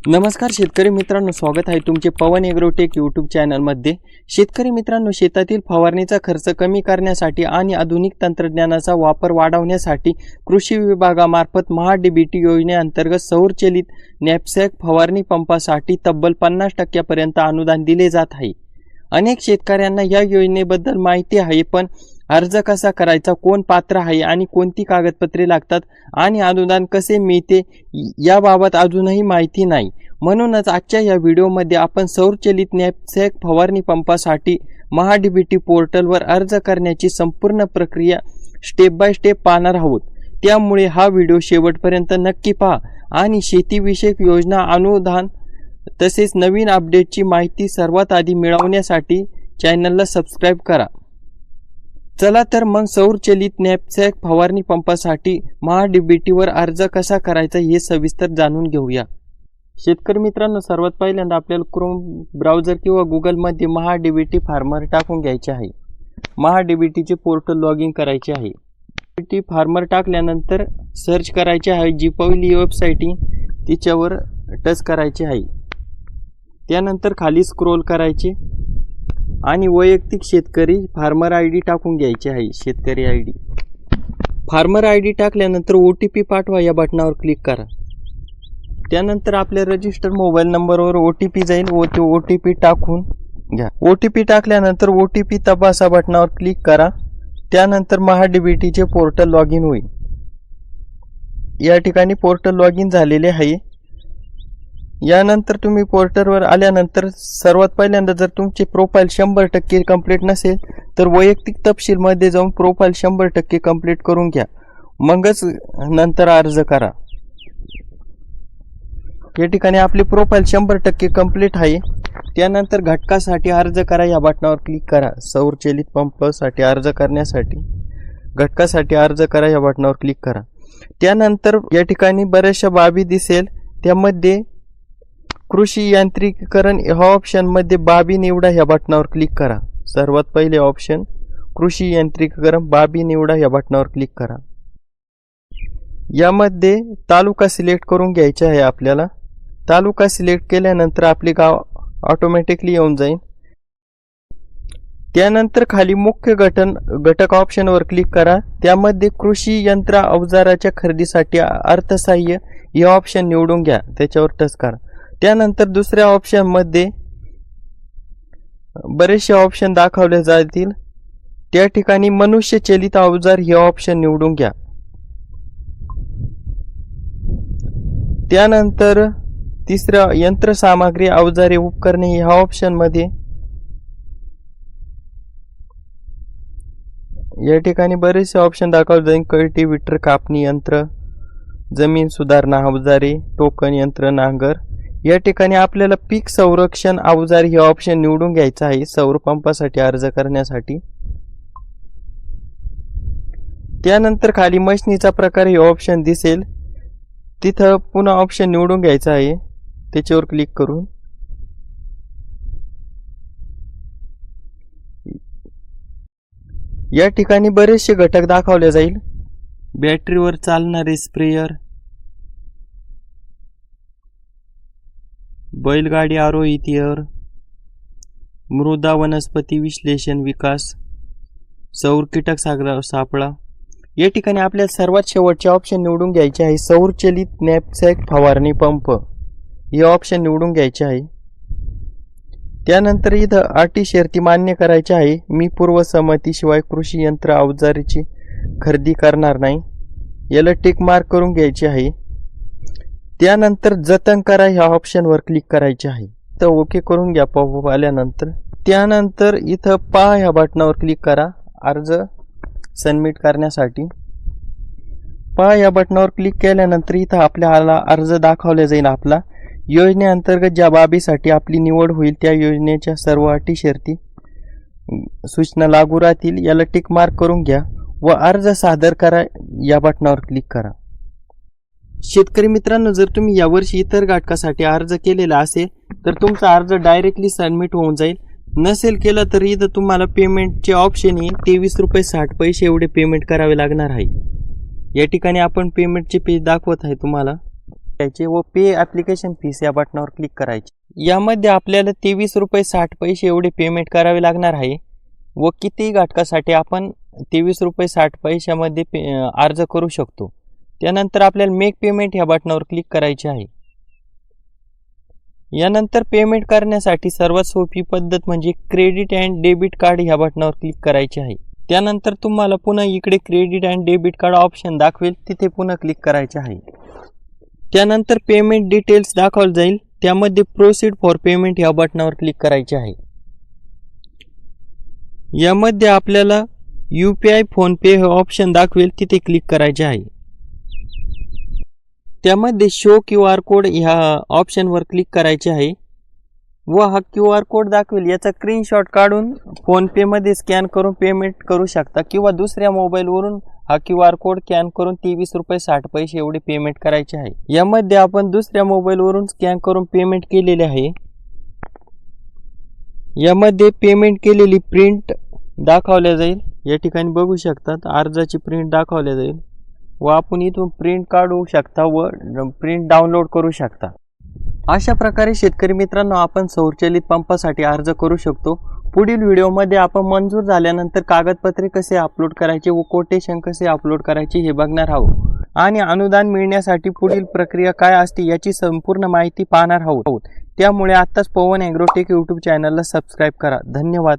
नमस्कार शेतकरी मित्रांनो, स्वागत आहे तुमचे पवन एग्रोटेक यूट्यूब चॅनलमध्ये। शेतकरी मित्रांनो, शेतातील फवारणीचा खर्च कमी करण्यासाठी आणि आधुनिक तंत्रज्ञानाचा वापर वाढवण्यासाठी कृषी विभागामार्फत महा-डीबीटी योजनेअंतर्गत सौरचलित नॅपसॅक फवारणी पंपासाठी तब्बल 50% पर्यंत अनुदान दिले जात आहे। अनेक शेतकऱ्यांना या योजनेबद्दल माहिती आहे, पण अर्ज कसा करायचा, कोण पात्र आहे आणि कोणती कागदपत्रे लागतात आणि अनुदान कसे मिळते याबाबत अजूनही माहिती नाही। म्हणूनच आजच्या या व्हिडिओमध्ये आपण सौरचलित नॅपसॅक फवारणी पंपासाठी महा-डीबीटी पोर्टलवर अर्ज करण्याची संपूर्ण प्रक्रिया स्टेप बाय स्टेप पाहणार आहोत। त्यामुळे हा व्हिडिओ शेवटपर्यंत नक्की पहा आणि शेतीविषयक योजना, अनुदान तसेच नवीन अपडेटची माहिती सर्वात आधी मिळवण्यासाठी चॅनलला सबस्क्राइब करा। चला तर मग सौरचलित नॅपसॅक फवारणी पंपासाठी महा-डीबीटीवर अर्ज कसा करायचा हे सविस्तर जाणून घेऊया। शेतकरी मित्रांनो, सर्वात पहिल्यांदा आपल्याला क्रोम ब्राउझर किंवा गुगलमध्ये महा-डीबीटी फार्मर टाकून घ्यायचे आहे। महा-डीबीटीचे पोर्टल लॉग इन करायचे आहे। डीबीटी फार्मर टाकल्यानंतर सर्च करायचे आहे, जी पहिली वेबसाईट तिच्यावर टच करायचे आहे। त्यानंतर खाली स्क्रोल करायचे आणि वैयक्तिक शेतकरी फार्मर आयडी टाकून घ्यायचे आहे। शेतकरी आयडी, फार्मर आयडी टाकल्यानंतर OTP पाठवा या बटनावर क्लिक करा। त्यानंतर आपल्या रजिस्टर मोबाईल नंबरवर OTP जाईल व तो OTP टाकून घ्या। OTP टाकल्यानंतर OTP तपासा बटनावर क्लिक करा। त्यानंतर महा-डीबीटीचे पोर्टल लॉग इन होईल। या ठिकाणी पोर्टल लॉग इन झालेले आहे। यानंतर तुम्ही पोर्टलवर आल्यानंतर सर्वात पहिल्यांदा जर तुमचे प्रोफाईल 100% कंप्लीट नसेल तर वैयक्तिक तपशील मध्ये जाऊन प्रोफाईल 100% कंप्लीट करून घ्या, मगच नंतर अर्ज करा। या ठिकाणी आपली प्रोफाईल 100% कंप्लीट आहे। त्यानंतर घटकासाठी अर्ज करा या बटनावर क्लिक करा। सौरचलित पंपासाठी अर्ज करण्यासाठी घटकासाठी अर्ज करा या बटनावर क्लिक करा। त्यानंतर या ठिकाणी बऱ्याचशा बाबी दिसेल, त्यामध्ये कृषी यांत्रिकीकरण ह्या ऑप्शन मध्ये बाबी निवडा या बटनावर क्लिक करा। सर्वात पहिले ऑप्शन कृषी यांत्रिकीकरण, बाबी निवडा या बटनावर क्लिक करा। यामध्ये तालुका सिलेक्ट करून घ्यायचा आहे आपल्याला। तालुका सिलेक्ट केल्यानंतर आपले गाव ऑटोमॅटिकली येऊन जाईल। त्यानंतर खाली मुख्य घटक ऑप्शनवर क्लिक करा। त्यामध्ये कृषी यंत्र अवजाराच्या खरेदीसाठी अर्थसहाय्य हे ऑप्शन निवडून घ्या, त्याच्यावर टच करा। त्यानंतर दुसऱ्या ऑप्शन मध्ये बरेचसे ऑप्शन दाखवले जातील, त्या ठिकाणी मनुष्य चलित अवजार हे ऑप्शन निवडून घ्या। त्यानंतर तिसरा यंत्रसामग्री, अवजारे, उपकरणे ह्या ऑप्शन मध्ये या ठिकाणी बरेचसे ऑप्शन दाखवले जाईल। कल्टिव्हेटर, कापणी यंत्र, जमीन सुधारणा अवजारे, टोकन यंत्र, नांगर। या ठिकाणी आपल्याला पीक संरक्षण अवजार हे ऑप्शन निवडून घ्यायचं आहे सौर पंपासाठी अर्ज करण्यासाठी। त्यानंतर खाली मशीनीचा प्रकार हे ऑप्शन दिसेल, तिथं पुन्हा ऑप्शन निवडून घ्यायचा आहे, त्याच्यावर क्लिक करून या ठिकाणी बरेचसे घटक दाखवले जाईल। बॅटरीवर चालणारे स्प्रेयर, बैलगाडी आरोही टियर, मृदा वनस्पती विश्लेषण विकास, सौर कीटक सापळा। या ठिकाणी आपल्याला सर्वात शेवटचे ऑप्शन निवडून घ्यायचे आहे, सौरचलित नॅपसॅक फवारणी पंप हे ऑप्शन निवडून घ्यायचे आहे। त्यानंतर इथं अटी शर्ती मान्य करायच्या आहे। मी पूर्वसंमतीशिवाय कृषी यंत्र अवजाराची खरेदी करणार नाही, याला टिक मार्क करून घ्यायचे आहे। त्यानंतर जतन करा ह्या ऑप्शनवर क्लिक करायचे आहे, तर ओके करून घ्या पॉपअप आल्यानंतर। त्यानंतर इथं पहा ह्या बटनावर क्लिक करा अर्ज सबमिट करण्यासाठी। पहा या बटनावर क्लिक केल्यानंतर इथं आपल्याला अर्ज दाखवला जाईल आपला। योजनेअंतर्गत ज्या बाबीसाठी आपली निवड होईल त्या योजनेच्या सर्व अटी शर्ती सूचना लागू राहतील, याला टिक मार्क करून घ्या व अर्ज सादर करा या बटनावर क्लिक करा। शेतकरी मित्रांनो, जर तुम्ही यावर्षी इतर घटकासाठी अर्ज केलेला असेल तर तुमचा अर्ज डायरेक्टली सबमिट होऊन जाईल। नसेल केला तर इथं तुम्हाला पेमेंटचे ऑप्शन येईल, ₹23.60 एवढे पेमेंट करावे लागणार आहे। या ठिकाणी आपण पेमेंटचे पेज दाखवत आहे तुम्हाला। करायचे व पे ॲप्लिकेशन फीस या बटनावर क्लिक करायचे। यामध्ये आपल्याला 23 रुपये 60 पैसे एवढे पेमेंट करावे लागणार आहे व कितीही घटकासाठी आपण 23 रुपये 60 पैशामध्ये अर्ज करू शकतो। त्यानंतर आपल्याला मेक पेमेंट या बटनावर क्लिक करायचे आहे। यानंतर पेमेंट करण्यासाठी सर्वात सोपी पद्धत म्हणजे क्रेडिट अँड डेबिट कार्ड या बटनावर क्लिक करायचे आहे। त्यानंतर तुम्हाला पुन्हा इकडे credit and debit card option दाखवेल, तिथे पुन्हा क्लिक करायचे आहे। त्यानंतर पेमेंट डिटेल्स दाखवले जाईल, त्यामध्ये प्रोसीड फॉर पेमेंट या बटनावर क्लिक करायचे आहे। यामध्ये आपल्याला UPI फोनपे हे ऑप्शन दाखवेल, तिथे क्लिक करायचे आहे। त्यामध्ये शो QR कोड ह्या ऑप्शनवर क्लिक करायचे आहे व हा QR कोड दाखवेल याचा स्क्रीनशॉट काढून फोनपेमध्ये स्कॅन करून पेमेंट करू शकता किंवा दुसऱ्या मोबाईलवरून हा QR कोड स्कॅन करून 23 रुपये 60 पैसे एवढे पेमेंट करायचे आहे। यामध्ये आपण दुसऱ्या मोबाईलवरून स्कॅन करून पेमेंट केलेले आहे। यामध्ये पेमेंट केलेली प्रिंट दाखवल्या जाईल, या ठिकाणी बघू शकतात अर्जाची प्रिंट दाखवल्या जाईल व आपण इथून प्रिंट काढू शकता व प्रिंट डाउनलोड करू शकता। अशा प्रकारे शेतकरी मित्रांनो आपण सौरचलित पंपासाठी अर्ज करू शकतो। पुढील व्हिडिओमध्ये आपण मंजूर झाल्यानंतर कागदपत्रे कसे अपलोड करायचे व कोटेशन कसे अपलोड करायचे हे बघणार आहोत आणि अनुदान मिळण्यासाठी पुढील प्रक्रिया काय असते याची संपूर्ण माहिती पाहणार आहोत। त्यामुळे आत्ताच पवन ॲग्रोटेक यूट्यूब चॅनलला सबस्क्राईब करा। धन्यवाद।